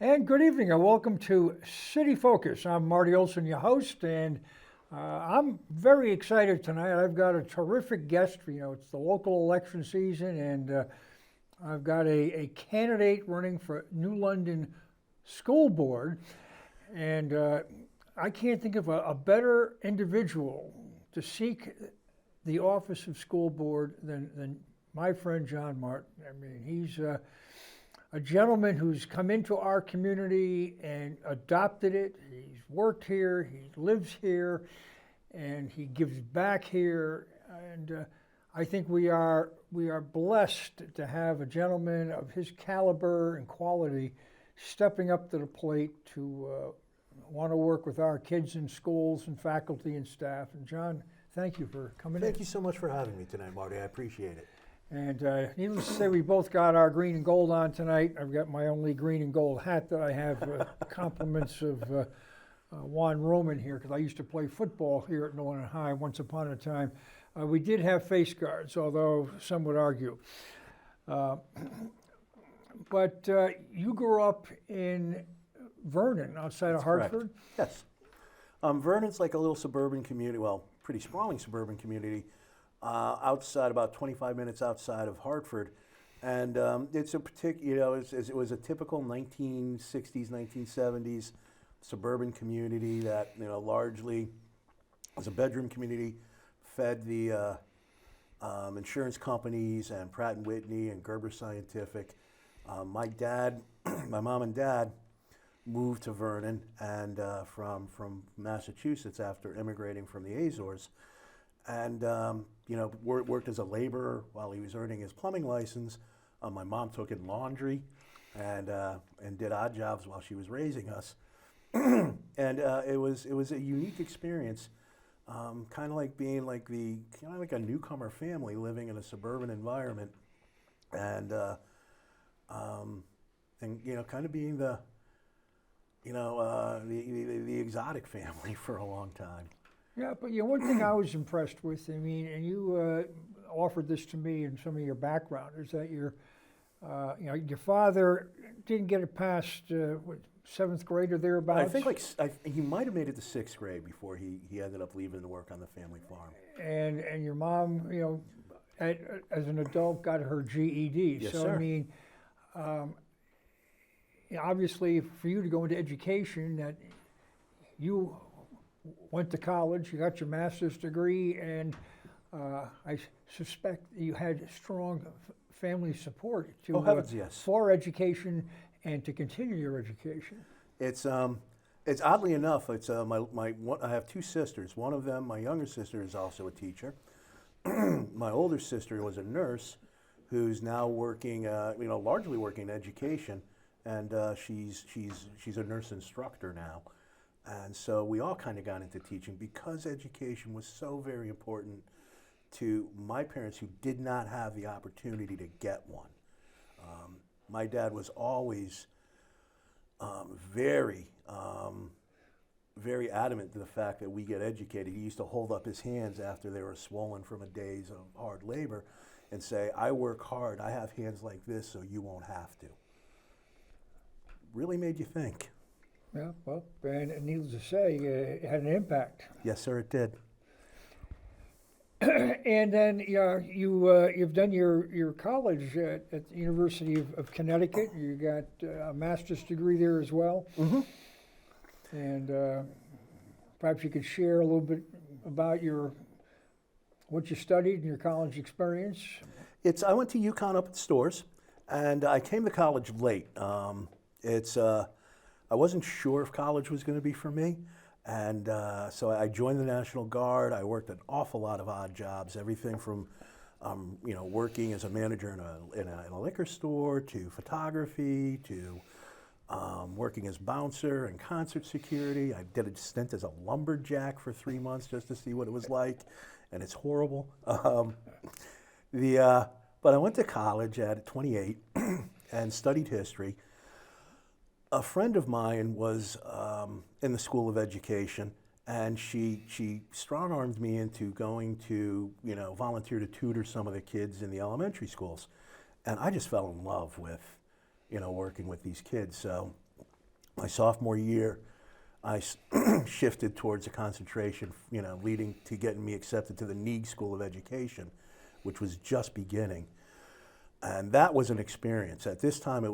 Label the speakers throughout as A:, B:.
A: And good evening and welcome to City Focus. I'm Marty Olsen, your host, and I'm very excited tonight. I've got a terrific guest. It's the local election season, and I've got a candidate running for New London School Board, and I can't think of a better individual to seek the office of school board than my friend John Martin. I mean, he's a gentleman who's come into our community and adopted it. He's worked here, he lives here, and he gives back here. And I think we are blessed to have a gentleman of his caliber and quality stepping up to the plate to want to work with our kids in schools and faculty and staff. And John, thank you for coming in.
B: Thank you so much for having me tonight, Marty. I appreciate it.
A: And needless to say, we both got our green and gold on tonight. I've got my only green and gold hat that I have compliments of Juan Roman here, because I used to play football here at Northern High once upon a time. We did have face guards, although some would argue. But you grew up in Vernon, outside of Hartford?
B: Correct. Yes. Vernon's like a little suburban community, well, pretty sprawling suburban community. Outside, about 25 minutes outside of Hartford, and it's a particular, it was a typical 1960s, 1970s suburban community that largely was a bedroom community, fed the insurance companies and Pratt and Whitney and Gerber Scientific. My mom and dad moved to Vernon and from Massachusetts after immigrating from the Azores. And worked as a laborer while he was earning his plumbing license. My mom took in laundry and did odd jobs while she was raising us. And it was a unique experience, kind of like being like a newcomer family living in a suburban environment, and kind of being the exotic family for a long time.
A: Yeah, but one thing I was impressed with, I mean, and you offered this to me in some of your background, is that your father didn't get it past seventh grade or thereabouts.
B: I think he might have made it to sixth grade before he ended up leaving to work on the family farm.
A: And your mom, as an adult, got her GED.
B: Yes,
A: so
B: sir.
A: I mean, obviously, for you to go into education, that you went to college, you got your master's degree, and I suspect you had strong family support
B: yes.
A: for education and to continue your education.
B: It's oddly enough, I have two sisters. One of them, my younger sister, is also a teacher. My older sister was a nurse, who's now working, largely working in education, and she's a nurse instructor now. And so we all kind of got into teaching because education was so very important to my parents, who did not have the opportunity to get one. My dad was always very adamant to the fact that we get educated. He used to hold up his hands after they were swollen from a days of hard labor and say, "I work hard, I have hands like this, so you won't have to." Really made you think.
A: Yeah, well, and needless to say, it had an impact.
B: Yes, sir, it did.
A: And then you've done your college at the University of Connecticut. You got a master's degree there as well.
B: Mm-hmm.
A: And perhaps you could share a little bit about what you studied and your college experience.
B: I went to UConn up at Stores, and I came to college late. I wasn't sure if college was going to be for me, and so I joined the National Guard. I worked an awful lot of odd jobs, everything from working as a manager in a liquor store, to photography, to working as bouncer and concert security. I did a stint as a lumberjack for 3 months just to see what it was like, and it's horrible. But I went to college at 28 and studied history. A friend of mine was in the School of Education, and she strong-armed me into going to, volunteer to tutor some of the kids in the elementary schools. And I just fell in love with, working with these kids. So My sophomore year, shifted towards a concentration, leading to getting me accepted to the Neig School of Education, which was just beginning. And that was an experience. At that time,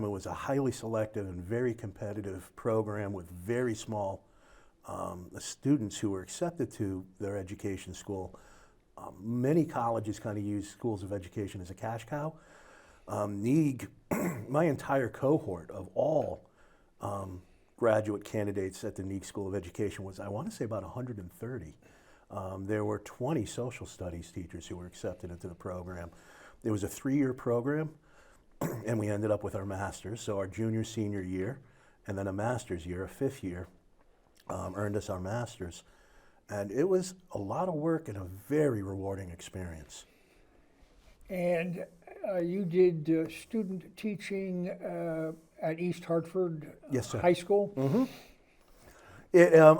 B: it was a highly selective and very competitive program with very small students who were accepted to their education school. Many colleges kind of use schools of education as a cash cow. Neig, my entire cohort of all graduate candidates at the Neig School of Education was, I want to say, about 130. There were 20 social studies teachers who were accepted into the program. It was a 3-year program, and we ended up with our masters. So our junior, senior year, and then a master's year, a 5th year, earned us our masters. And it was a lot of work and a very rewarding experience.
A: And you did student teaching at East Hartford
B: Yes, sir.
A: High School?
B: Mm-hmm.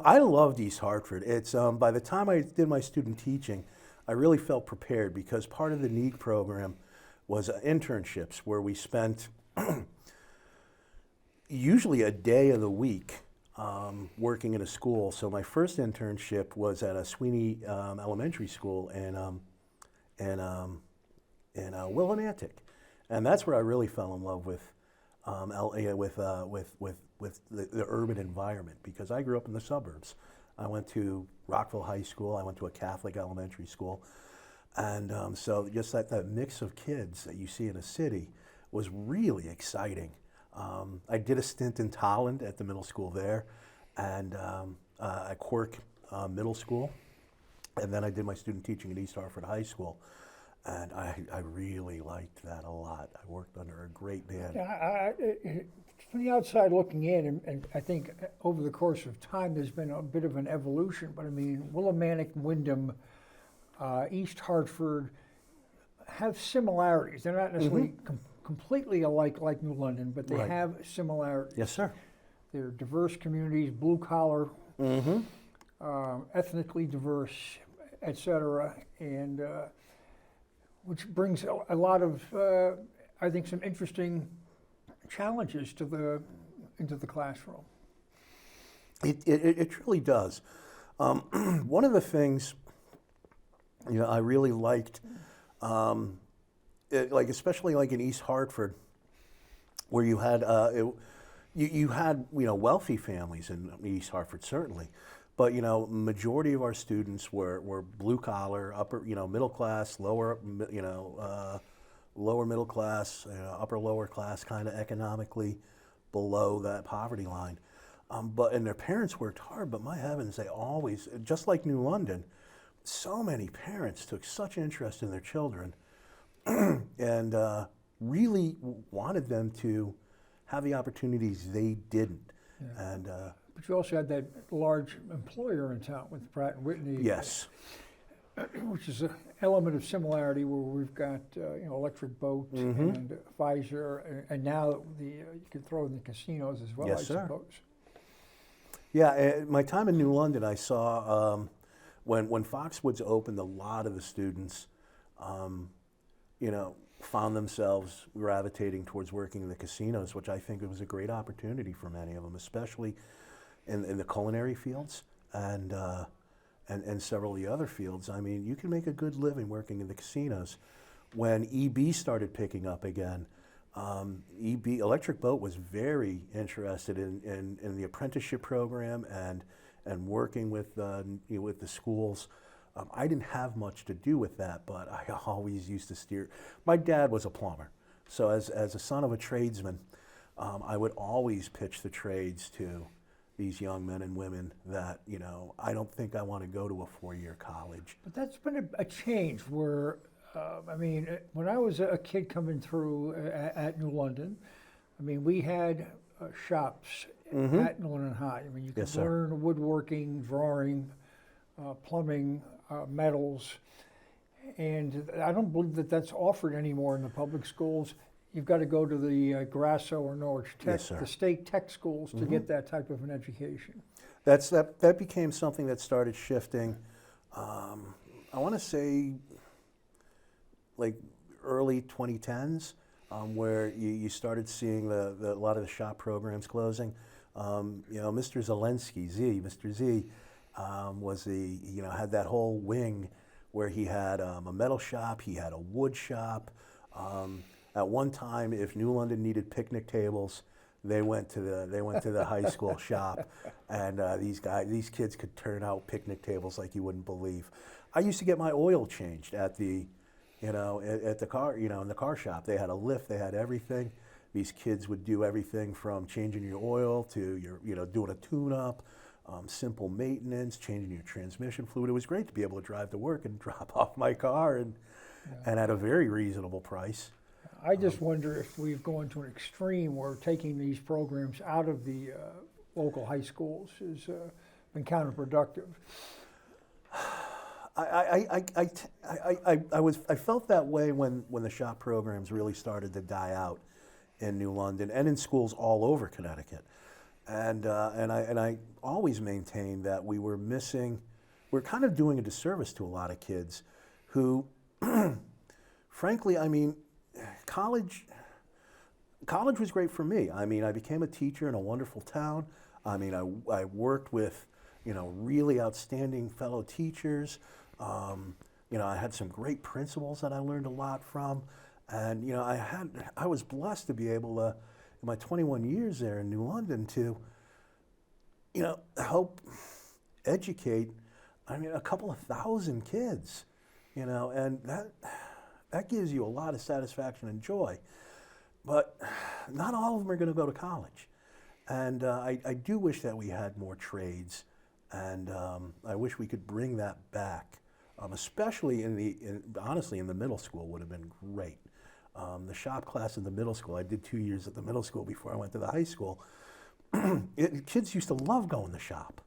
B: I loved East Hartford. It's by the time I did my student teaching, I really felt prepared because part of the Neig program was internships where we spent usually a day of the week working in a school. So my first internship was at a Sweeney Elementary School in Willimantic, and that's where I really fell in love with the urban environment because I grew up in the suburbs. I went to Rockville High School. I went to a Catholic elementary school, and so just that mix of kids that you see in a city was really exciting. I did a stint in Tolland at the middle school there, and at Quirk Middle School, and then I did my student teaching at East Hartford High School, and I really liked that a lot. I worked under a great band.
A: Yeah, from the outside looking in, and I think over the course of time there's been a bit of an evolution, but I mean, Willimantic, Wyndham, East Hartford have similarities. They're not necessarily completely alike like New London, but they
B: Right.
A: have similarities.
B: Yes, sir.
A: They're diverse communities, blue collar, ethnically diverse, etc., and which brings a lot of, I think, some interesting challenges into the classroom.
B: It truly does. One of the things I really liked, especially like in East Hartford, where you had you had wealthy families in East Hartford certainly, but majority of our students were blue collar, upper middle class, lower lower middle class, upper lower class, kind of economically below that poverty line. And their parents worked hard, but my heavens, they always, just like New London, so many parents took such interest in their children and really wanted them to have the opportunities they didn't.
A: Yeah.
B: And
A: But you also had that large employer in town with Pratt and Whitney.
B: yes,
A: Which is an element of similarity where we've got Electric Boat and Pfizer, and now you can throw in the casinos as well,
B: Yes,
A: I
B: sir.
A: suppose.
B: yeah. My time in New London, I saw when Foxwoods opened, a lot of the students, found themselves gravitating towards working in the casinos, which I think it was a great opportunity for many of them, especially in the culinary fields and several of the other fields. I mean, you can make a good living working in the casinos. When EB started picking up again, Electric Boat was very interested in the apprenticeship program and working with the schools. I didn't have much to do with that, but I always used to steer. My dad was a plumber, so as a son of a tradesman, I would always pitch the trades to these young men and women that, I don't think I want to go to a 4-year college.
A: But that's been a change where, when I was a kid coming through at New London, we had shops at New London High. You could
B: Yes, sir.
A: learn woodworking, drawing, plumbing, metals, and I don't believe that that's offered anymore in the public schools. You've got to go to the Grasso or Norwich Tech,
B: Yes, sir.
A: the state tech schools, to get that type of an education.
B: That became something that started shifting. I want to say like early 2010s, where you started seeing a lot of the shop programs closing. Mr. Zelensky, Mr. Z, was had that whole wing where he had a metal shop, he had a wood shop. At one time, if New London needed picnic tables, they went to the high school shop, and these kids could turn out picnic tables like you wouldn't believe. I used to get my oil changed at the car, in the car shop. They had a lift, they had everything. These kids would do everything from changing your oil to doing a tune-up, simple maintenance, changing your transmission fluid. It was great to be able to drive to work and drop off my car and at a very reasonable price.
A: I just wonder if we've gone to an extreme where taking these programs out of the local high schools has been counterproductive.
B: I felt that way when the shop programs really started to die out in New London and in schools all over Connecticut, and I always maintained that we're kind of doing a disservice to a lot of kids who, frankly, college was great for me. I became a teacher in a wonderful town. I worked with really outstanding fellow teachers. I had some great principals that I learned a lot from, and I was blessed to be able to, in my 21 years there in New London, to help educate a couple of thousand kids, and that gives you a lot of satisfaction and joy. But not all of them are going to go to college, and I do wish that we had more trades, and I wish we could bring that back. Especially honestly, in the middle school would have been great. The shop class in the middle school, I did 2 years at the middle school before I went to the high school. Kids used to love going to shop.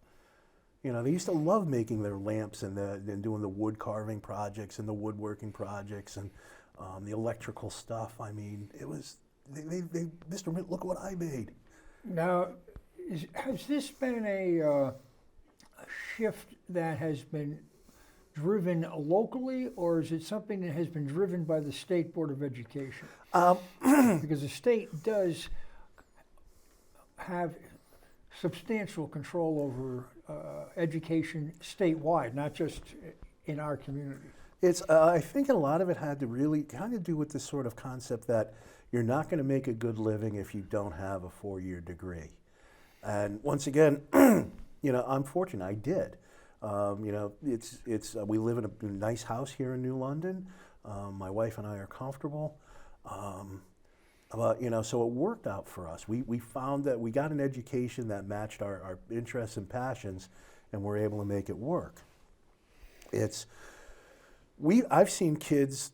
B: They used to love making their lamps and doing the wood carving projects and the woodworking projects and the electrical stuff. It was, Mr. Mint, look what I made.
A: Now, has this been a shift that has been driven locally, or is it something that has been driven by the State Board of Education? Because the state does have substantial control over education statewide, not just in our community.
B: I think a lot of it had to really kind of do with this sort of concept that you're not going to make a good living if you don't have a 4-year degree. And once again, I'm fortunate, I did. We live in a nice house here in New London. My wife and I are comfortable. So it worked out for us. We found that we got an education that matched our interests and passions, and we're able to make it work. I've seen kids,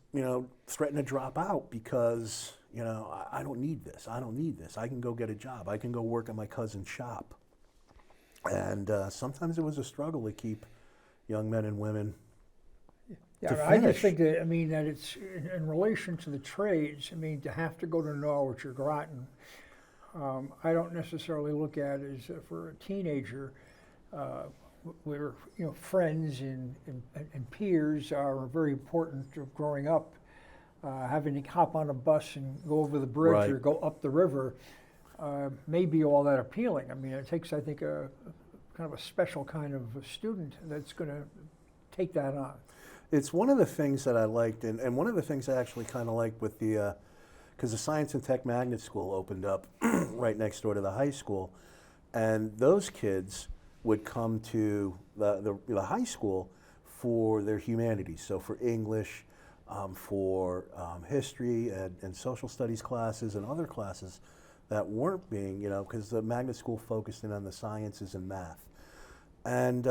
B: threaten to drop out because, I don't need this. I don't need this. I can go get a job. I can go work at my cousin's shop. And sometimes it was a struggle to keep young men and women to finish.
A: I just think that, that it's in relation to the trades, to have to go to Norwich or Groton, I don't necessarily look at it as for a teenager, where, friends and peers are very important to growing up. Having to hop on a bus and go over the bridge
B: Right.
A: or go up the river may be all that appealing. It takes, I think, a kind of a special kind of a student that's going to take that on.
B: It's one of the things that I liked, and one of the things I actually kind of liked with because the Science and Tech Magnet School opened up right next door to the high school, and those kids would come to the high school for their humanities, so for English, for history and social studies classes and other classes that weren't being, because the magnet school focused in on the sciences and math. And,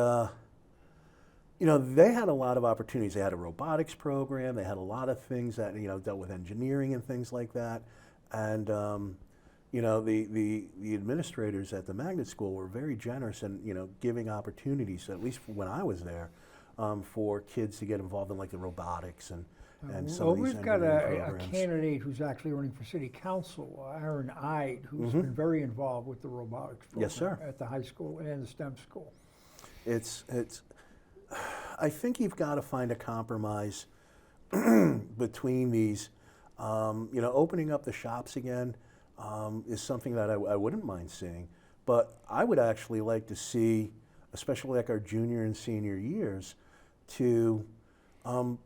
B: they had a lot of opportunities. They had a robotics program. They had a lot of things that, dealt with engineering and things like that. And, the administrators at the magnet school were very generous in, giving opportunities, at least when I was there, for kids to get involved in like the robotics and some of these
A: we've got a
B: programs.
A: Candidate who's actually running for city council, Aaron Ide, who's been very involved with the robotics program
B: Yes, sir.
A: at the high school and the STEM school.
B: I think you've got to find a compromise between these. Opening up the shops again is something that I wouldn't mind seeing, But I would actually like to see, especially like our junior and senior years, to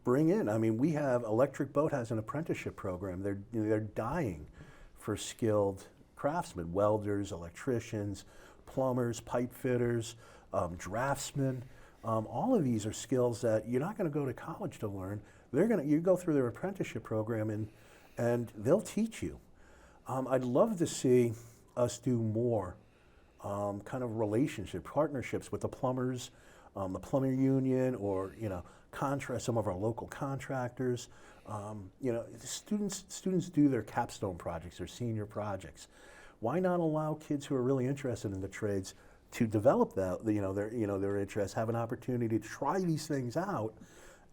B: bring in. I mean, we have Electric Boat has an apprenticeship program. They're dying for skilled craftsmen, welders, electricians, plumbers, pipe fitters, draftsmen. All of these are skills that you're not going to go to college to learn. You go through their apprenticeship program and they'll teach you. I'd love to see us do more kind of partnerships with the plumbers, the plumber union, or some of our local contractors. Students do their capstone projects or senior projects. Why not allow kids who are really interested in the trades to develop their interest, have an opportunity to try these things out,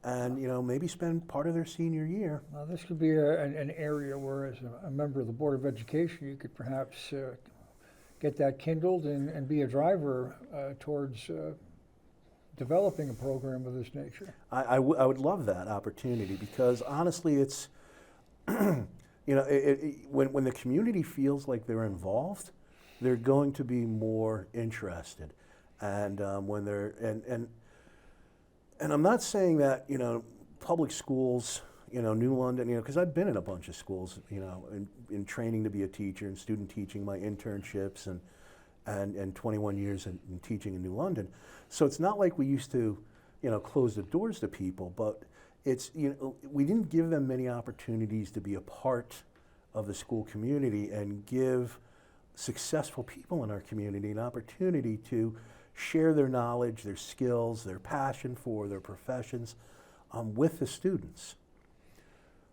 B: and maybe spend part of their senior year.
A: Now, this could be an area where, as a member of the Board of Education, you could perhaps get that kindled and be a driver towards developing a program of this nature.
B: I would love that opportunity, because honestly, it's when the community feels like they're involved, they're going to be more interested, and when they're and I'm not saying that public schools, New London, because I've been in a bunch of schools, in training to be a teacher and student teaching, my internships and 21 years in teaching in New London. So it's not like we used to, close the doors to people, but it's, we didn't give them many opportunities to be a part of the school community and give successful people in our community an opportunity to share their knowledge, their skills, their passion for their professions with the students.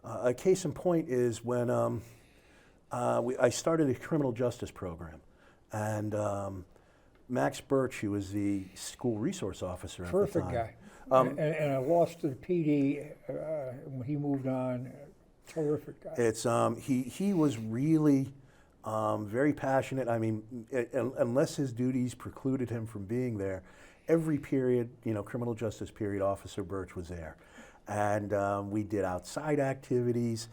B: A case in point is when I started a criminal justice program, and Max Birch, who was the school resource officer at the time.
A: Terrific guy. And I lost to the PD when he moved on. Terrific guy.
B: It's he was really very passionate. I mean, unless his duties precluded him from being there, every period, criminal justice period, Officer Birch was there. And we did outside activities.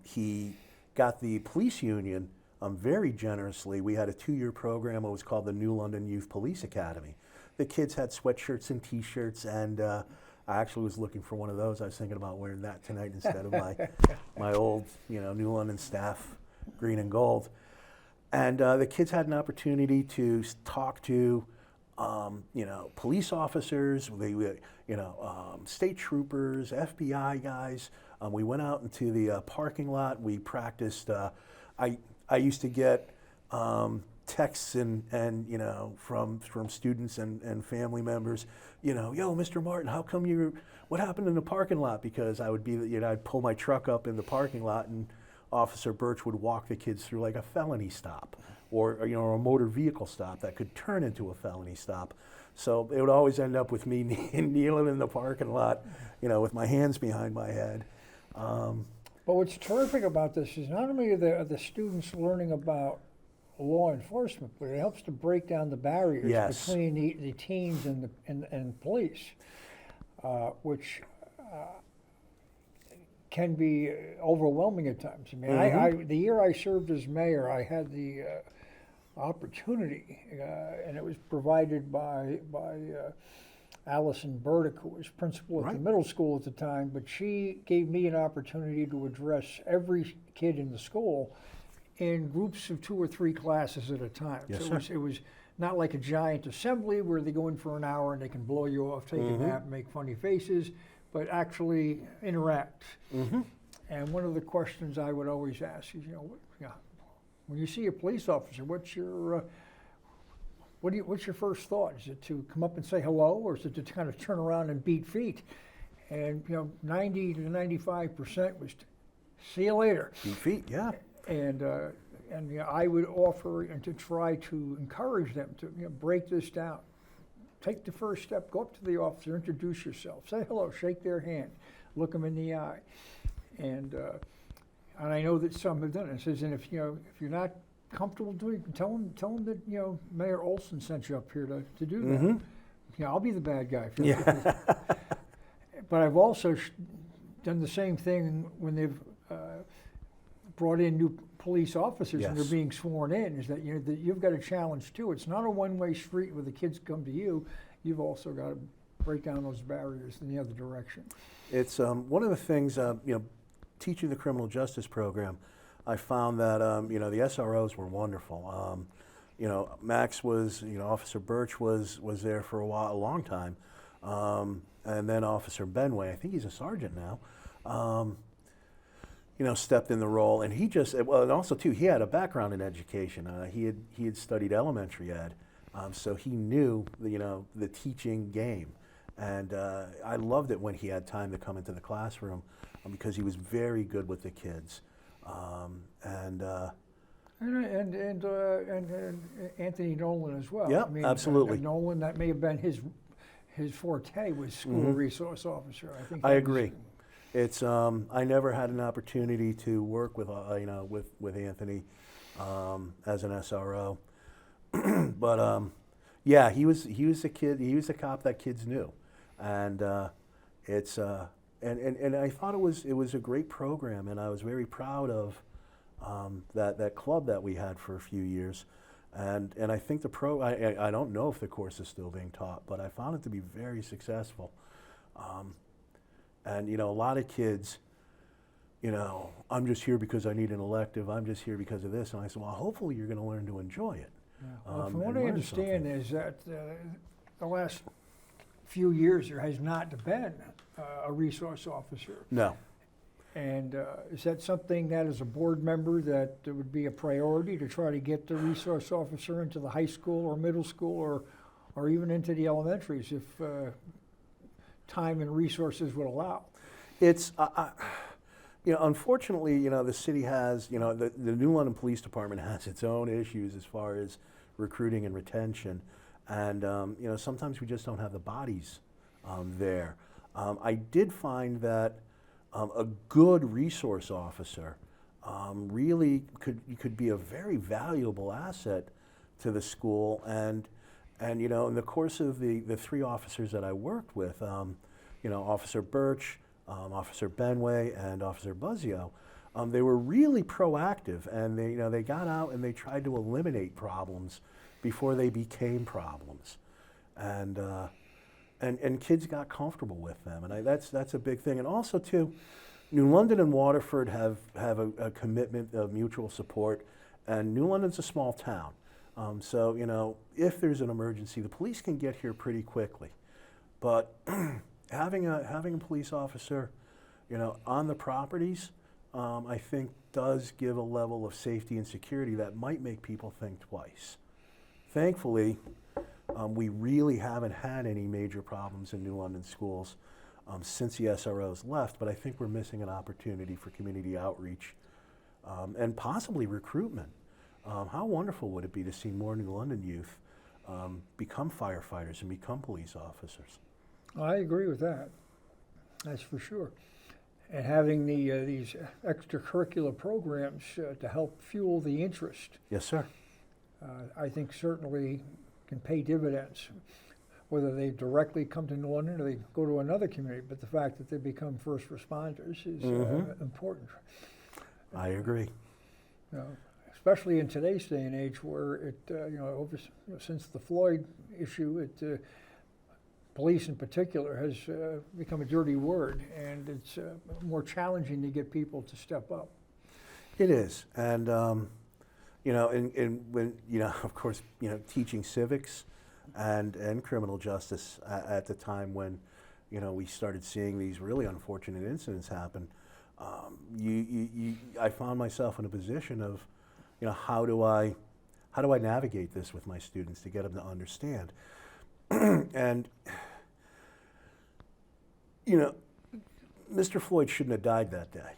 B: He got the police union very generously. We had a 2-year program. It was called the New London Youth Police Academy. The kids had sweatshirts and T-shirts, and I actually was looking for one of those. I was thinking about wearing that tonight instead of my old, New London staff green and gold. And the kids had an opportunity to talk to, police officers, state troopers, FBI guys. We went out into the parking lot. We practiced. I used to get texts and from students and family members, yo, Mr. Martin, what happened in the parking lot? Because I would be, I'd pull my truck up in the parking lot, and Officer Birch would walk the kids through like a felony stop, or a motor vehicle stop that could turn into a felony stop. So it would always end up with me kneeling in the parking lot, with my hands behind my head.
A: But what's terrific about this is not only are the students learning about law enforcement, but it helps to break down the barriers between the teens and police, which can be overwhelming at times. I mean, the year I served as mayor, I had the opportunity, and it was provided by Allison Burdick, who was principal at the middle school at the time, but she gave me an opportunity to address every kid in the school in groups of 2 or 3 classes at a time.
B: Yes,
A: so it was not like a giant assembly where they go in for an hour and they can blow you off, take a nap, make funny faces, but actually interact. And one of the questions I would always ask is, when you see a police officer, what's your first thought? Is it to come up and say hello, or is it to kind of turn around and beat feet? And 90 to 95% was see you later.
B: Beat feet, yeah.
A: And I would offer and to try to encourage them to break this down. Take the first step, go up to the officer, introduce yourself, say hello, shake their hand, look them in the eye. And I know that some have done it. It says, and if you're not comfortable doing it, tell them that Mayor Olsen sent you up here to do that. I'll be the bad guy. But I've also done the same thing when they've brought in new police officers and
B: Yes.
A: they're being sworn in, is that, that you've got a challenge too. It's not a one-way street where the kids come to you. You've also got to break down those barriers in the other direction.
B: It's one of the things, teaching the criminal justice program, I found that, the SROs were wonderful. Max was, Officer Birch was there for a long time. And then Officer Benway, I think he's a sergeant now, stepped in the role. And he just, well, and also too, he had a background in education. He had studied elementary ed, so he knew, the teaching game. And I loved it when he had time to come into the classroom because he was very good with the kids. And
A: Anthony Nolan as well.
B: Yeah, absolutely.
A: Nolan, that may have been his forte, was school resource officer. I think.
B: I agree. It's I never had an opportunity to work with with Anthony as an SRO, but yeah, he was a kid. He was a cop that kids knew, and it's and I thought it was a great program, and I was very proud of that club that we had for a few years, and I think I don't know if the course is still being taught, but I found it to be very successful. And a lot of kids, I'm just here because I need an elective. I'm just here because of this. And I said, well, hopefully you're going to learn to enjoy it.
A: Yeah. Well, from what I
B: learn
A: understand
B: something.
A: is that the last few years there has not been a resource officer.
B: No.
A: And is that something that, as a board member, that would be a priority to try to get the resource officer into the high school or middle school or even into the elementaries if time and resources would allow?
B: It's, unfortunately, the city has, the New London Police Department has its own issues as far as recruiting and retention. And, sometimes we just don't have the bodies there. I did find that a good resource officer really could be a very valuable asset to the school. And in the course of the three officers that I worked with, Officer Birch, Officer Benway, and Officer Buzzio, they were really proactive, and they got out and they tried to eliminate problems before they became problems, and kids got comfortable with them, and that's a big thing. And also too, New London and Waterford have a commitment of mutual support, and New London's a small town, so if there's an emergency, the police can get here pretty quickly, but having a police officer, on the properties, I think does give a level of safety and security that might make people think twice. Thankfully, we really haven't had any major problems in New London schools since the SROs left, but I think we're missing an opportunity for community outreach and possibly recruitment. How wonderful would it be to see more New London youth become firefighters and become police officers?
A: I agree with that. That's for sure. And having these extracurricular programs to help fuel the interest,
B: Yes, sir.
A: I think certainly can pay dividends, whether they directly come to New London or they go to another community. But the fact that they become first responders is important.
B: I agree.
A: Especially in today's day and age, where since the Floyd issue, police in particular has become a dirty word, and it's more challenging to get people to step up.
B: It is, and when of course, teaching civics and criminal justice at the time when, we started seeing these really unfortunate incidents happen, I found myself in a position of, how do I navigate this with my students to get them to understand? And, Mr. Floyd shouldn't have died that day.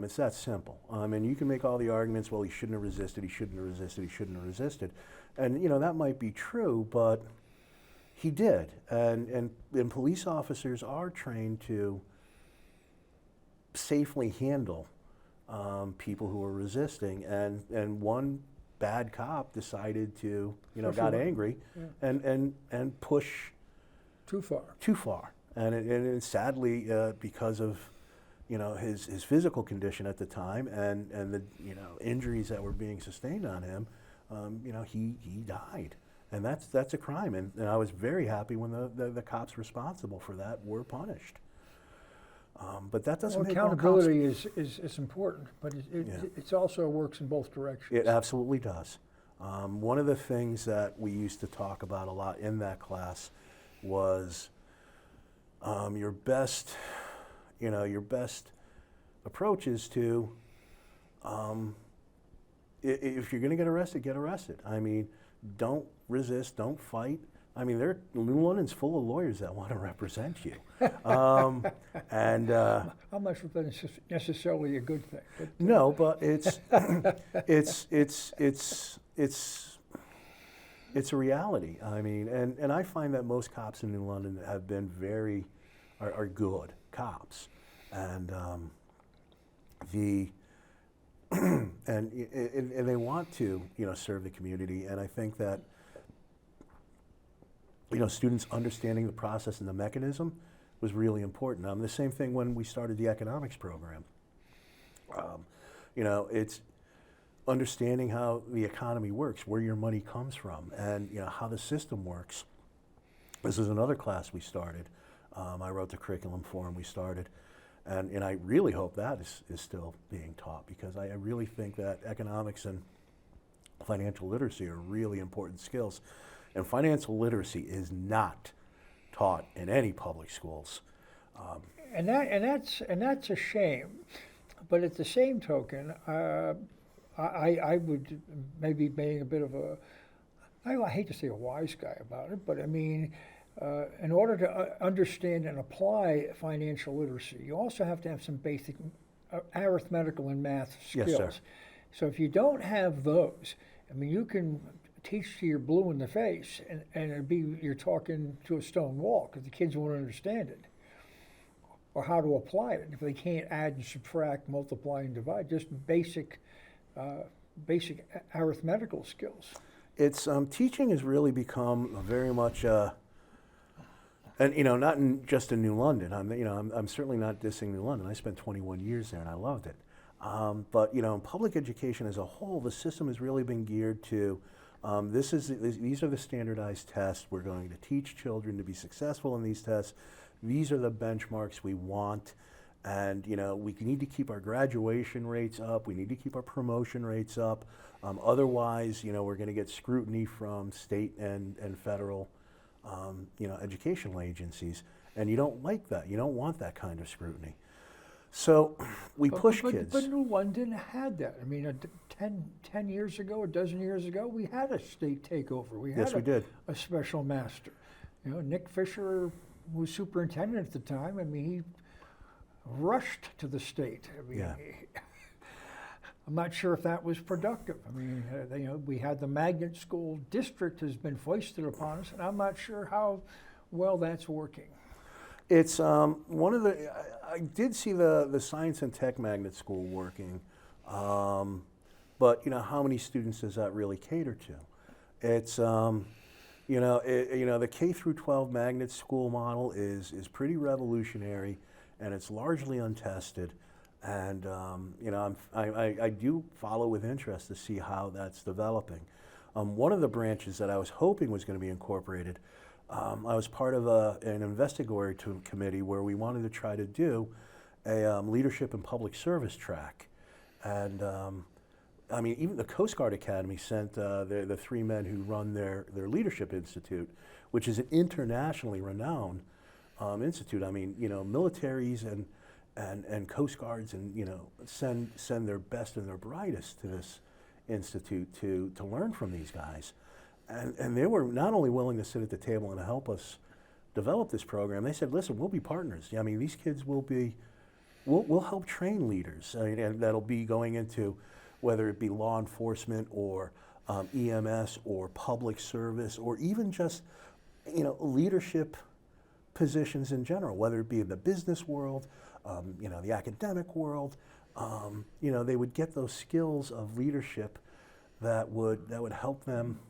B: It's that simple. And you can make all the arguments, well, he shouldn't have resisted, he shouldn't have resisted, he shouldn't have resisted. And, that might be true, but he did. And police officers are trained to safely handle people who are resisting. And one bad cop decided to, got angry and push
A: too far.
B: And sadly, because of, his physical condition at the time and the injuries that were being sustained on him, he died. And that's a crime. And I was very happy when the cops responsible for that were punished. But that doesn't make all cops.
A: Accountability is important, but it also works in both directions.
B: It absolutely does. One of the things that we used to talk about a lot in that class was your best approach is to, if you're going to get arrested. I mean, don't resist, don't fight. I mean, New London's full of lawyers that want to represent you.
A: I'm not sure that's necessarily a good thing. But,
B: no, but it's it's a reality. I mean, and I find that most cops in New London have been are good cops, and and they want to serve the community, and I think that students understanding the process and the mechanism was really important. The same thing when we started the economics program. It's understanding how the economy works, where your money comes from, and how the system works. This is another class we started. I wrote the curriculum for, and we started. And I really hope that is still being taught, because I really think that economics and financial literacy are really important skills. And financial literacy is not taught in any public schools.
A: And that's a shame. But at the same token, I would maybe being a bit of I hate to say a wise guy about it, but I mean, in order to understand and apply financial literacy, you also have to have some basic arithmetical and math skills.
B: Yes, sir.
A: So if you don't have those, I mean, you can teach to your blue in the face, and you're talking to a stone wall, because the kids won't understand it, or how to apply it if they can't add and subtract, multiply and divide. Just basic arithmetical skills.
B: It's teaching has really become very much, and not just in New London. I'm certainly not dissing New London. I spent 21 years there and I loved it. But in public education as a whole, the system has really been geared to these are the standardized tests. We're going to teach children to be successful in these tests. These are the benchmarks we want. And we need to keep our graduation rates up. We need to keep our promotion rates up. Otherwise, we're going to get scrutiny from state and federal, educational agencies. And you don't like that. You don't want that kind of scrutiny. So we push kids.
A: But New London had that. I mean, 10 years ago, a dozen years ago, we had a state takeover. We did. A special master. Nick Fisher was superintendent at the time. I mean, he rushed to the state. I mean, I'm not sure if that was productive. I mean, we had the magnet school district has been foisted upon us, and I'm not sure how well that's working.
B: It's one of the. I did see the science and tech magnet school working, but how many students does that really cater to? It's the K through 12 magnet school model is pretty revolutionary, and it's largely untested. And I do follow with interest to see how that's developing. One of the branches that I was hoping was going to be incorporated. I was part of an investigatory committee where we wanted to try to do a leadership and public service track. And even the Coast Guard Academy sent the three men who run their leadership institute, which is an internationally renowned institute. I mean, militaries and Coast Guards send their best and their brightest to this institute to learn from these guys. And they were not only willing to sit at the table and help us develop this program, they said, listen, we'll be partners. I mean, these kids we'll help train leaders. And that'll be going into whether it be law enforcement or EMS or public service or even just, leadership positions in general, whether it be in the business world, the academic world. They would get those skills of leadership that would help them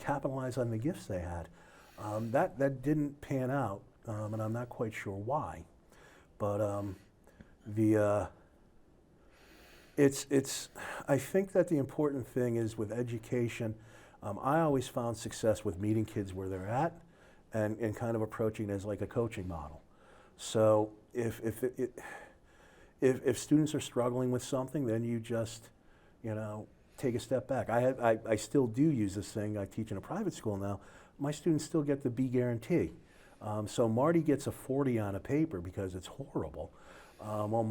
B: capitalize on the gifts they had. That didn't pan out, and I'm not quite sure why. But The it's I think that the important thing is with education, I always found success with meeting kids where they're at and kind of approaching it as like a coaching model. So if students are struggling with something, then you just, take a step back. I still do use this thing. I teach in a private school now. My students still get the B guarantee. So Marty gets a 40 on a paper because it's horrible. Well,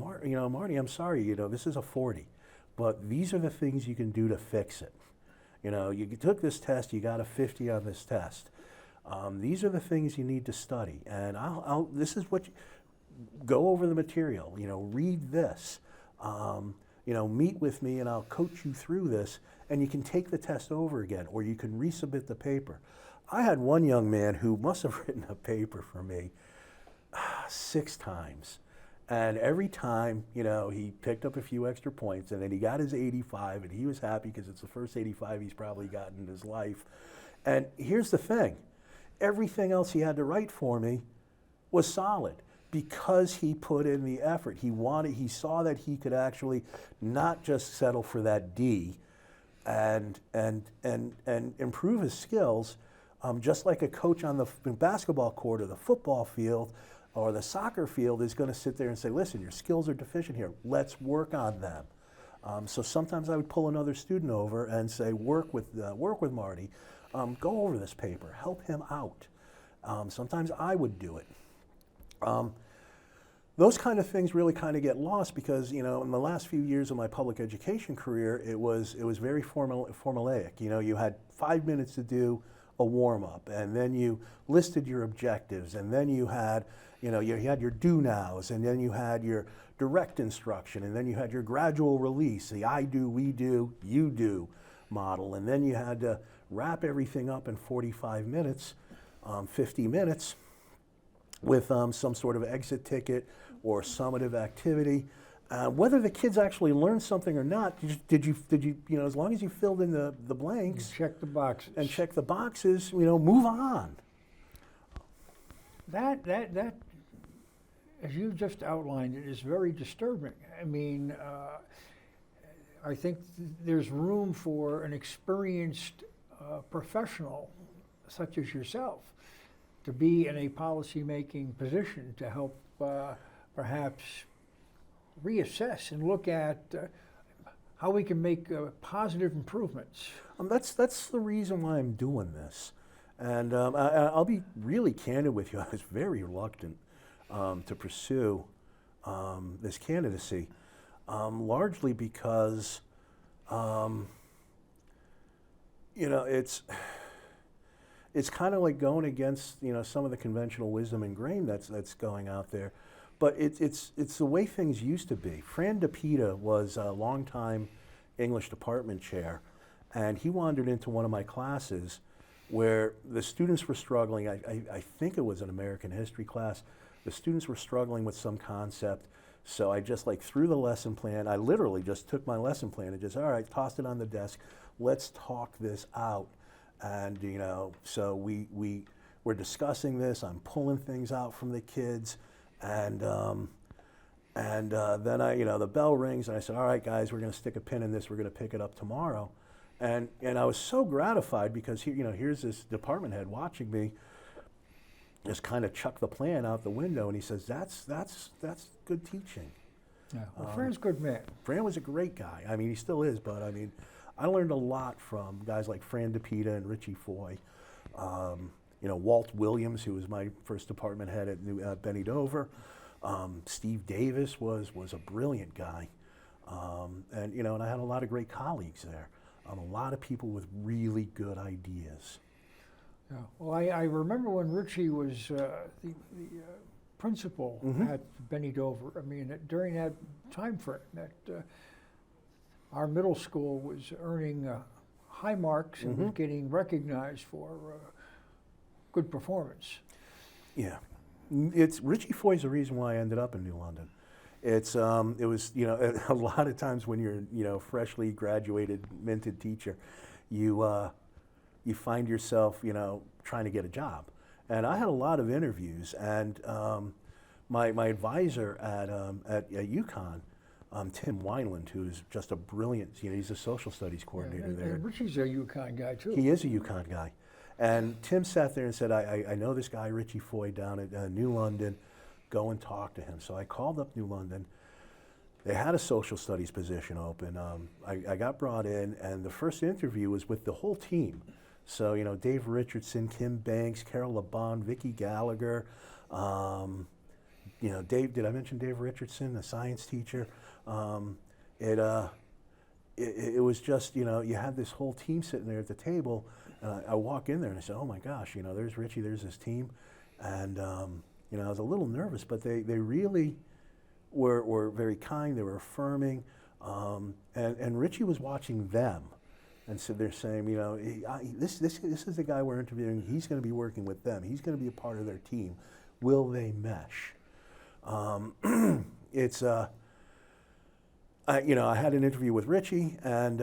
B: Marty, I'm sorry, this is a 40, but these are the things you can do to fix it. You took this test, you got a 50 on this test. These are the things you need to study, and this is what go over the material, read this, meet with me and I'll coach you through this, and you can take the test over again, or you can resubmit the paper. I had one young man who must have written a paper for me 6 times. And every time, he picked up a few extra points, and then he got his 85, and he was happy because it's the first 85 he's probably gotten in his life. And here's the thing. Everything else he had to write for me was solid because he put in the effort. He saw that he could actually not just settle for that D and improve his skills, just like a coach on the basketball court or the football field or the soccer field is going to sit there and say, listen, your skills are deficient here. Let's work on them. So sometimes I would pull another student over and say, work with Marty. Go over this paper. Help him out. Sometimes I would do it. Those kind of things really kind of get lost because, in the last few years of my public education career, it was very formulaic. You had 5 minutes to do a warm-up, and then you listed your objectives, and then you had, you had your do-nows, and then you had your direct instruction, and then you had your gradual release, the I do, we do, you do model, and then you had to wrap everything up in 45 minutes, 50 minutes, with some sort of exit ticket or summative activity. Whether the kids actually learned something or not, did you as long as you filled in the blanks,
A: Check the boxes.
B: and check the boxes, move on.
A: That, as you just outlined, it is very disturbing. I mean, I think there's room for an experienced professional such as yourself to be in a policy-making position to help perhaps reassess and look at how we can make positive improvements.
B: That's the reason why I'm doing this. And I'll be really candid with you. I was very reluctant to pursue this candidacy, largely because, it's kind of like going against some of the conventional wisdom and grain that's going out there. But it's the way things used to be. Fran DePita was a longtime English department chair, and he wandered into one of my classes where the students were struggling. I think it was an American history class. The students were struggling with some concept, so I just threw the lesson plan. I literally just took my lesson plan and just, all right, tossed it on the desk. Let's talk this out. And so we're discussing this. I'm pulling things out from the kids. And then the bell rings, and I said, all right, guys, we're going to stick a pin in this. We're going to pick it up tomorrow. And I was so gratified because here's this department head watching me just kind of chuck the plan out the window, and he says, that's good teaching.
A: Yeah. Well, Fran's a good man.
B: Fran was a great guy. I mean, he still is, but I learned a lot from guys like Fran DePita and Richie Foy. Walt Williams, who was my first department head at Benny Dover. Steve Davis was a brilliant guy. And I had a lot of great colleagues there. A lot of people with really good ideas.
A: Yeah. Well, I remember when Richie was the principal at Benny Dover. I mean, during that time frame, that our middle school was earning high marks and was getting recognized for good performance.
B: Yeah, it's Richie Foy's the reason why I ended up in New London. It was a lot of times when you're freshly graduated, minted teacher, you find yourself trying to get a job, and I had a lot of interviews, and my advisor at UConn, Tim Wineland, who's just a brilliant, he's a social studies coordinator there.
A: And Richie's a UConn guy too.
B: He is a UConn guy. And Tim sat there and said, I know this guy, Richie Foy, down at New London. Go and talk to him. So I called up New London. They had a social studies position open. I got brought in, and the first interview was with the whole team. So, Dave Richardson, Kim Banks, Carol LeBon, Vicki Gallagher. Dave, did I mention Dave Richardson, the science teacher? It was just, you had this whole team sitting there at the table. I walk in there and I said, oh my gosh, there's Richie, there's his team. And, I was a little nervous, but they really were very kind, they were affirming. And Richie was watching them. And so they're saying, this is the guy we're interviewing. He's going to be working with them. He's going to be a part of their team. Will they mesh? I had an interview with Richie, and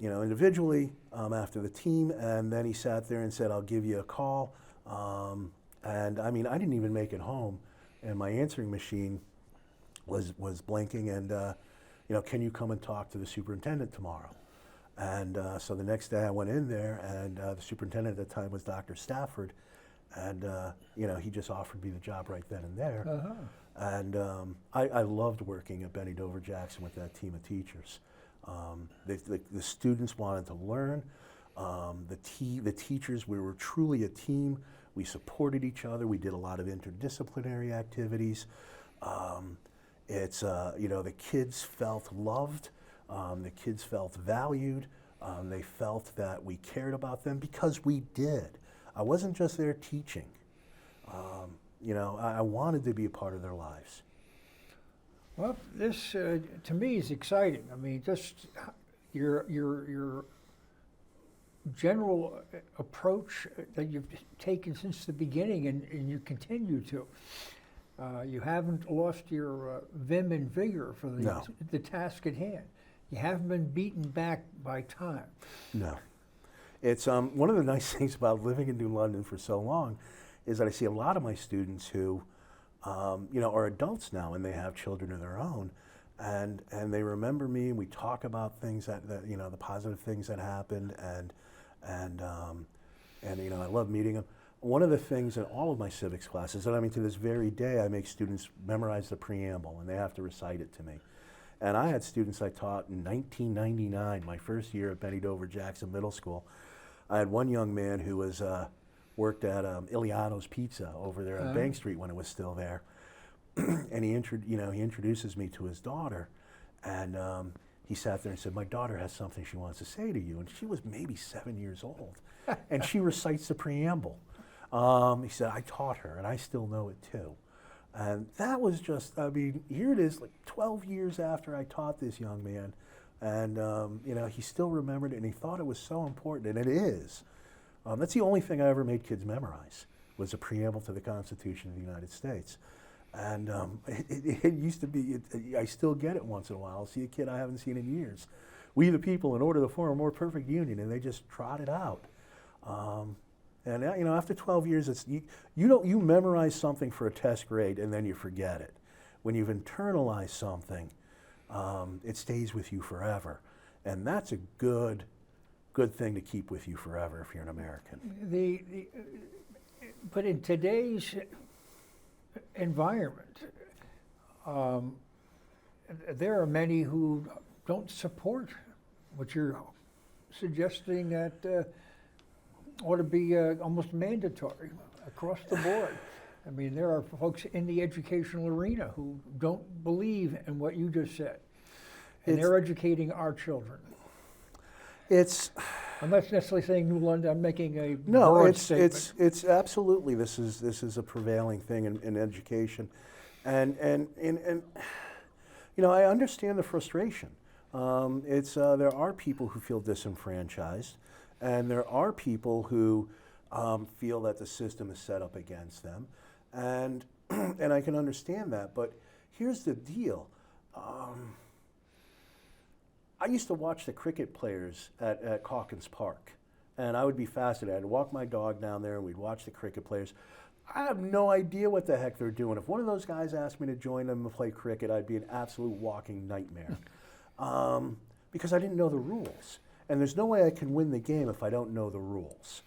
B: individually after the team, and then he sat there and said, "I'll give you a call." And I didn't even make it home, and my answering machine was blinking, and can you come and talk to the superintendent tomorrow? And so the next day I went in there, and the superintendent at the time was Dr. Stafford, and he just offered me the job right then and there.
A: Uh-huh.
B: And I loved working at Benny Dover Jackson with that team of teachers. The students wanted to learn. The teachers, we were truly a team. We supported each other. We did a lot of interdisciplinary activities. The kids felt loved. The kids felt valued. They felt that we cared about them because we did. I wasn't just there teaching. I wanted to be a part of their lives.
A: Well, this to me is exciting. Just your general approach that you've taken since the beginning, and you continue to. You haven't lost your vim and vigor for the task at hand. You haven't been beaten back by time.
B: No. It's one of the nice things about living in New London for so long is that I see a lot of my students who, are adults now and they have children of their own, and they remember me, and we talk about things that the positive things that happened, and I love meeting them. One of the things in all of my civics classes, and to this very day, I make students memorize the preamble, and they have to recite it to me. And I had students I taught in 1999, my first year at Benny Dover Jackson Middle School. I had one young man who was worked at Iliano's Pizza over there on Bank Street when it was still there, and he introduces me to his daughter, and he sat there and said, "My daughter has something she wants to say to you," and she was maybe 7 years old, and she recites the preamble. He said, "I taught her, and I still know it too." And that was just, here it is, like 12 years after I taught this young man, and he still remembered it, and he thought it was so important, and it is. That's the only thing I ever made kids memorize, was a preamble to the Constitution of the United States. And it used to be, I still get it once in a while. I'll see a kid I haven't seen in years. "We the people, in order to form a more perfect union," and they just trot it out. And after 12 years, it's you memorize something for a test grade and then you forget it. When you've internalized something, it stays with you forever, and that's a good thing to keep with you forever if you're an American.
A: But in today's environment, there are many who don't support what you're suggesting that ought to be almost mandatory across the board. There are folks in the educational arena who don't believe in what you just said, and they're educating our children. I'm not necessarily saying New London. I'm making a broad statement.
B: It's absolutely this is a prevailing thing in education, and I understand the frustration. There are people who feel disenfranchised, and there are people who feel that the system is set up against them, and I can understand that. But here's the deal. I used to watch the cricket players at Calkins Park, and I would be fascinated. I'd walk my dog down there, and we'd watch the cricket players. I have no idea what the heck they're doing. If one of those guys asked me to join them and play cricket, I'd be an absolute walking nightmare because I didn't know the rules. And there's no way I can win the game if I don't know the rules.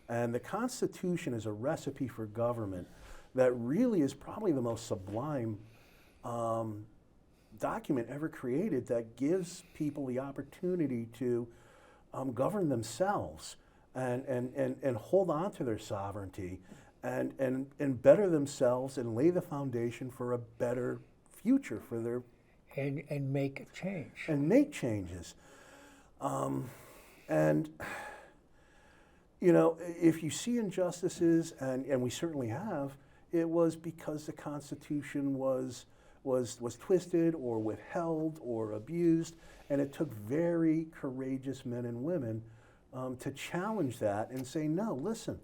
B: And the Constitution is a recipe for government that really is probably the most sublime document ever created that gives people the opportunity to govern themselves and hold on to their sovereignty and better themselves and lay the foundation for a better future for their
A: and make change.
B: and make changes. And you know, if you see injustices, and we certainly have, it was because the Constitution was twisted or withheld or abused, and it took very courageous men and women to challenge that and say, no, listen,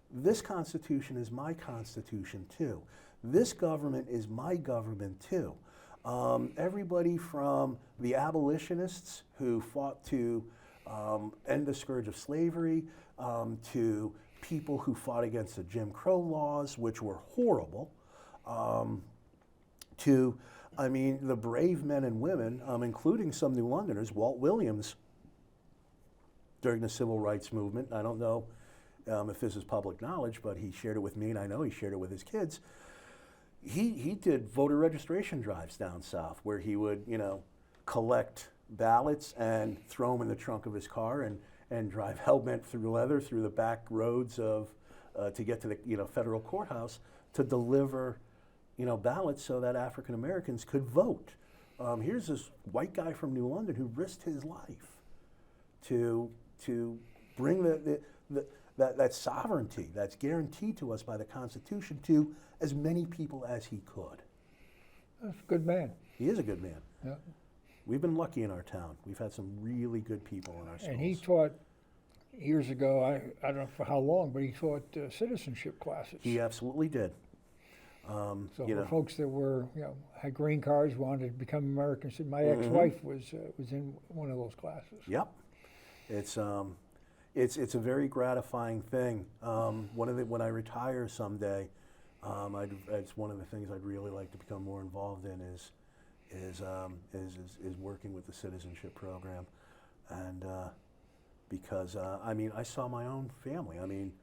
B: this Constitution is my Constitution too. This government is my government too. Everybody from the abolitionists who fought to end the scourge of slavery, to people who fought against the Jim Crow laws, which were horrible, to, I mean, the brave men and women, including some New Londoners, Walt Williams, during the Civil Rights Movement. I don't know if this is public knowledge, but he shared it with me, and I know he shared it with his kids. He did voter registration drives down south where he would, you know, collect ballots and throw them in the trunk of his car and drive hell-bent through leather through the back roads of to get to the, you know, federal courthouse to deliver, you know, ballots so that African Americans could vote. Here's this white guy from New London who risked his life to bring that sovereignty that's guaranteed to us by the Constitution to as many people as he could.
A: That's a good man.
B: He is a good man.
A: Yeah.
B: We've been lucky in our town. We've had some really good people in our schools.
A: And he taught years ago, I don't know for how long, but he taught citizenship classes.
B: He absolutely did.
A: So
B: you
A: for
B: know.
A: folks that were, you know, had green cards, wanted to become Americans, my
B: Mm-hmm.
A: ex-wife was in one of those classes.
B: Yep. It's a very gratifying thing. When I retire someday, it's one of the things I'd really like to become more involved in is working with the citizenship program, and because I mean, I saw my own family. I mean,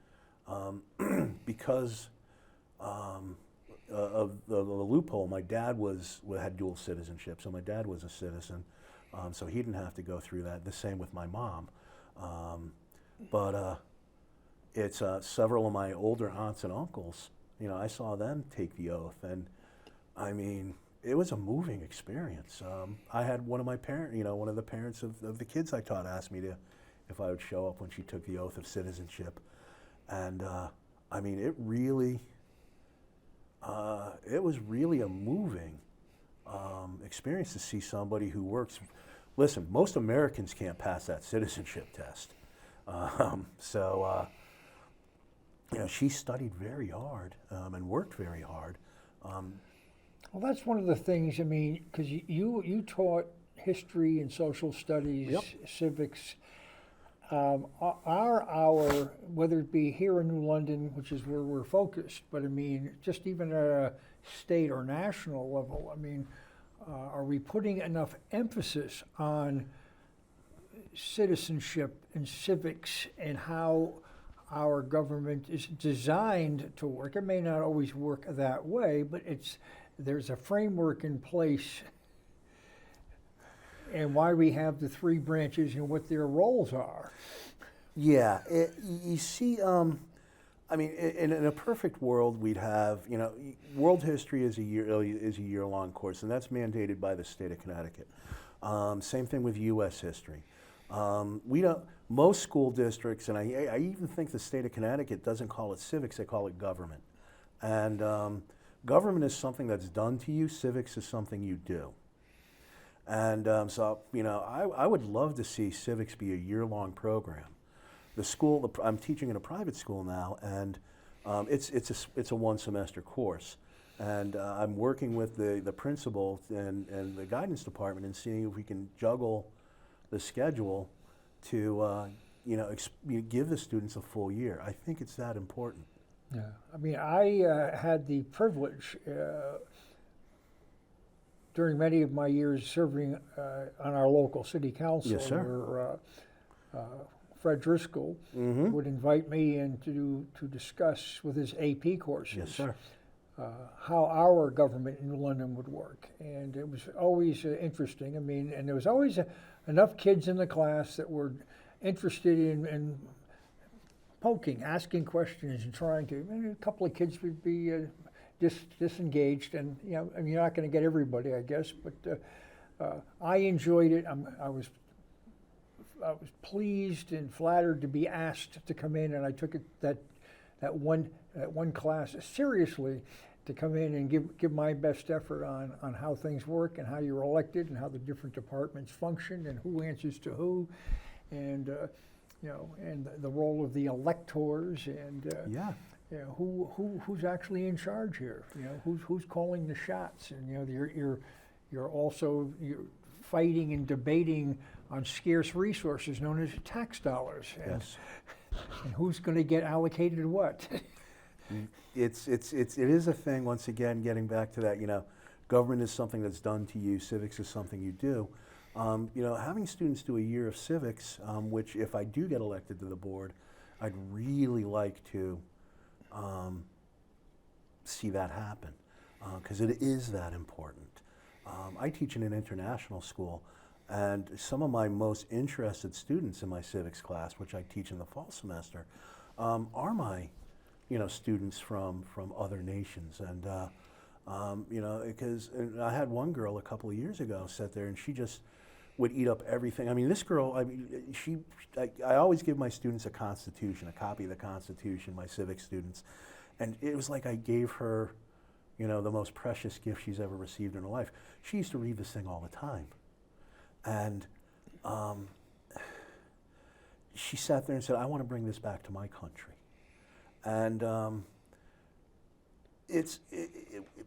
B: because of the loophole, my dad had dual citizenship, so my dad was a citizen, so he didn't have to go through that. The same with my mom, but it's several of my older aunts and uncles. You know, I saw them take the oath, and I mean, it was a moving experience. I had one of my one of the parents of the kids I taught asked me if I would show up when she took the oath of citizenship, and I mean, it was really a moving experience to see somebody who works. Listen, most Americans can't pass that citizenship test, so. You know, she studied very hard and worked very hard.
A: Well, that's one of the things, I mean, because you taught history and social studies,
B: Yep.
A: civics. Our, whether it be here in New London, which is where we're focused, but I mean, just even at a state or national level, I mean, are we putting enough emphasis on citizenship and civics and how our government is designed to work? It may not always work that way, but there's a framework in place, and why we have the three branches and what their roles are.
B: Yeah, you see, I mean, in a perfect world, we'd have, you know, world history is a year-long course, and that's mandated by the state of Connecticut. Same thing with U.S. history. We don't. Most school districts, and I even think the state of Connecticut doesn't call it civics; they call it government. And government is something that's done to you. Civics is something you do. And so, you know, I would love to see civics be a year-long program. The school, I'm teaching in a private school now, and it's a one-semester course. And I'm working with the principal and the guidance department and seeing if we can juggle the schedule to give the students a full year. I think it's that important.
A: Yeah, I mean, I had the privilege during many of my years serving on our local city council,
B: Yes, sir.
A: where Fred Driscoll would invite me in to discuss with his AP courses
B: Yes, sir.
A: how our government in London would work. And it was always interesting. I mean, and there was always enough kids in the class that were interested in poking, asking questions, and trying to. And a couple of kids would be disengaged, and you know, I mean, you're not going to get everybody, I guess, but I enjoyed it. I was pleased and flattered to be asked to come in, and I took it that one class seriously, to come in and give my best effort on how things work and how you're elected and how the different departments function and who answers to who, and you know, and the role of the electors, and
B: Yeah.
A: you know, who's actually in charge here. You know, who's calling the shots, and you know, you're also fighting and debating on scarce resources known as tax dollars, and,
B: Yes.
A: and who's going to get allocated what.
B: It is a thing, once again, getting back to that, you know, government is something that's done to you, civics is something you do. You know, having students do a year of civics, which if I do get elected to the board, I'd really like to see that happen, because it is that important. I teach in an international school, and some of my most interested students in my civics class, which I teach in the fall semester, are my, you know, students from other nations. And you know, because I had one girl a couple of years ago sit there, and she just would eat up everything. I mean, this girl, I mean, I always give my students a Constitution, a copy of the Constitution, my civics students, and it was like I gave her, you know, the most precious gift she's ever received in her life. She used to read this thing all the time, and she sat there and said, "I want to bring this back to my country." And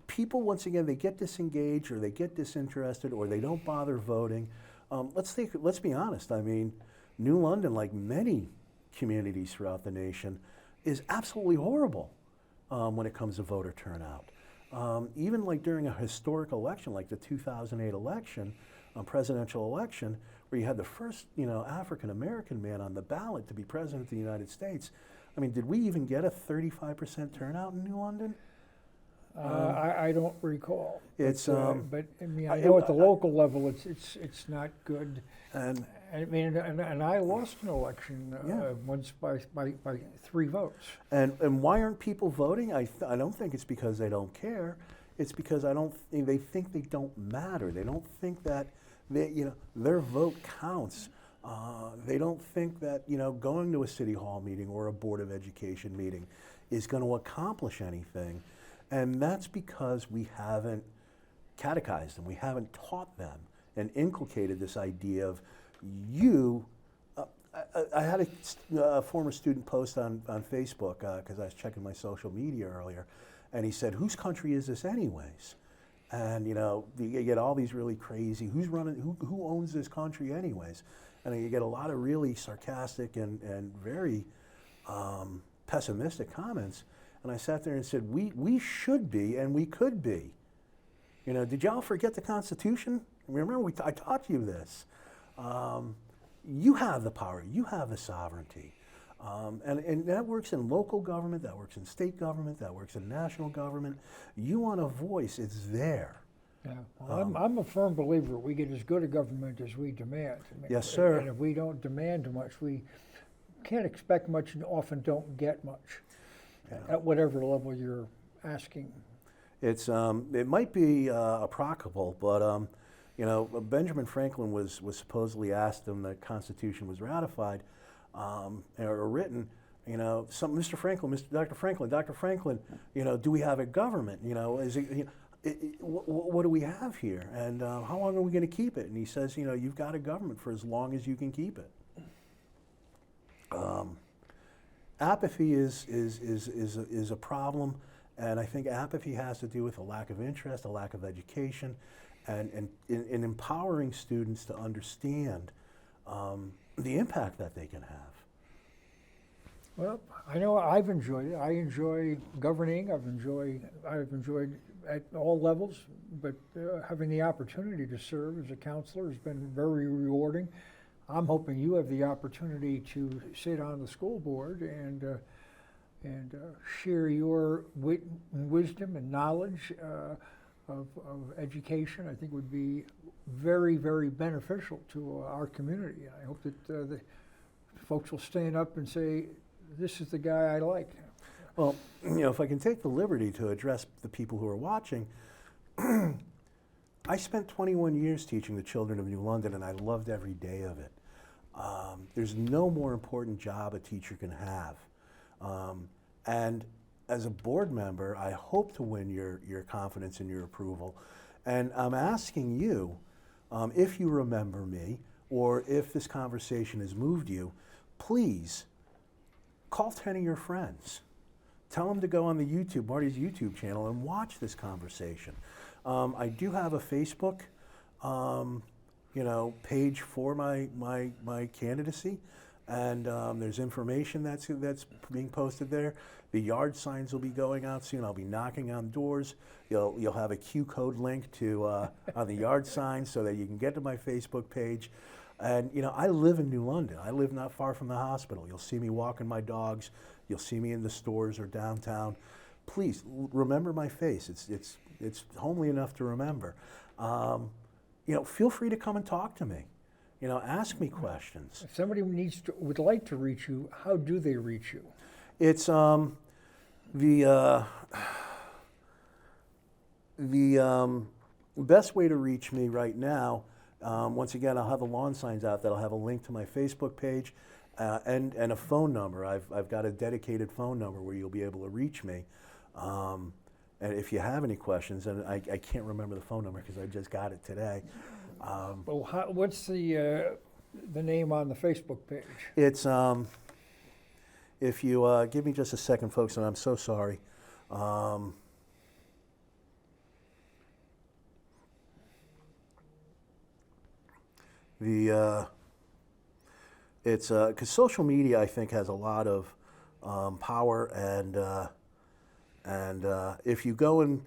B: people, once again, they get disengaged, or they get disinterested, or they don't bother voting. Let's be honest. I mean, New London, like many communities throughout the nation, is absolutely horrible when it comes to voter turnout. Even like during a historic election, like the 2008 election, presidential election, where you had the first, you know, African American man on the ballot to be president of the United States. I mean, did we even get a 35% turnout in New London?
A: I don't recall.
B: It's
A: but I mean, I know at the local level, it's not good.
B: and
A: I mean, and I lost an election once by 3 votes.
B: and why aren't people voting? I don't think it's because they don't care. It's because they think they don't matter. They don't think that you know, their vote counts. They don't think that, you know, going to a city hall meeting or a board of education meeting is going to accomplish anything. And that's because we haven't catechized them, we haven't taught them and inculcated this idea of you. I had a former student post on Facebook, because I was checking my social media earlier, and he said, "Whose country is this anyways?" And you know, you get all these really crazy, who's running, who owns this country anyways? And you get a lot of really sarcastic and very pessimistic comments. And I sat there and said, we should be, and we could be. You know, did y'all forget the Constitution? Remember, I taught you this. You have the power, you have the sovereignty. And that works in local government, that works in state government, that works in national government. You want a voice, it's there.
A: Yeah, well, I'm a firm believer we get as good a government as we demand. I mean,
B: Yes, sir.
A: And if we don't demand much, we can't expect much and often don't get much at whatever level you're asking.
B: It's it might be apocryphal, but you know, Benjamin Franklin was supposedly asked when the Constitution was ratified or written. You know, Dr. Franklin, you know, do we have a government? You know, is it? You know, what do we have here, and how long are we going to keep it? And he says, you know, you've got a government for as long as you can keep it. Apathy is a problem, and I think apathy has to do with a lack of interest, a lack of education, and in empowering students to understand the impact that they can have.
A: Well, I know I've enjoyed it. I enjoy governing. I've enjoyed at all levels, but having the opportunity to serve as a counselor has been very rewarding. I'm hoping you have the opportunity to sit on the school board and share your wisdom and knowledge of education. I think would be very, very beneficial to our community. I hope that the folks will stand up and say, this is the guy I like.
B: Well, if I can take the liberty to address the people who are watching, I spent 21 years teaching the children of New London, and I loved every day of it. There's no more important job a teacher can have. And as a board member, I hope to win your confidence and your approval. And I'm asking you, if you remember me, or if this conversation has moved you, please call 10 of your friends. Tell them to go on the Marty's YouTube channel, and watch this conversation. I do have a Facebook, page for my candidacy, and there's information that's being posted there. The yard signs will be going out soon. I'll be knocking on doors. You'll have a Q code link to on the yard sign so that you can get to my Facebook page. And I live in New London. I live not far from the hospital. You'll see me walking my dogs. You'll see me in the stores or downtown. Please remember my face. It's homely enough to remember. Feel free to come and talk to me. Ask me questions.
A: If somebody would like to reach you, how do they reach you?
B: It's the best way to reach me right now. Once again, I'll have the lawn signs out that'll have a link to my Facebook page and a phone number. I've got a dedicated phone number where you'll be able to reach me. And if you have any questions, and I can't remember the phone number because I just got it today.
A: Well, what's the name on the Facebook page?
B: It's if you give me just a second, folks, and I'm so sorry. It's because social media, I think, has a lot of power, and if you go and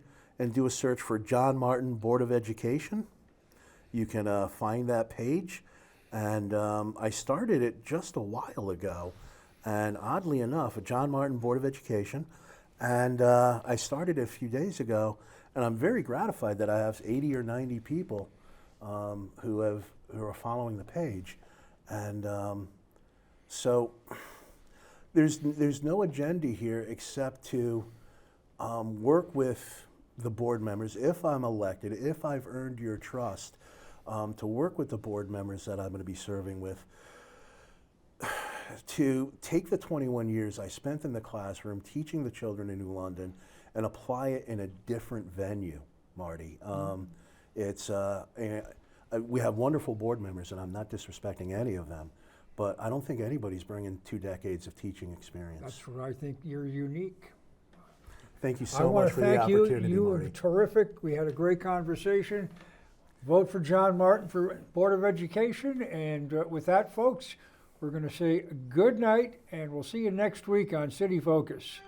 B: do a search for John Martin Board of Education, you can find that page. And I started it just a while ago, and oddly enough, a John Martin Board of Education, and I started it a few days ago, and I'm very gratified that I have 80 or 90 people who are following the page. And so there's no agenda here except to work with the board members, if I'm elected, if I've earned your trust, to work with the board members that I'm going to be serving with, to take the 21 years I spent in the classroom teaching the children in New London and apply it in a different venue, Marty. We have wonderful board members, and I'm not disrespecting any of them, but I don't think anybody's bringing 2 decades of teaching experience.
A: That's where I think you're unique.
B: Thank you so much for the opportunity,
A: I want to thank you. You were
B: Marty.
A: terrific. We had a great conversation. Vote for John Martin for Board of Education. And with that, folks, we're going to say good night, and we'll see you next week on City Focus.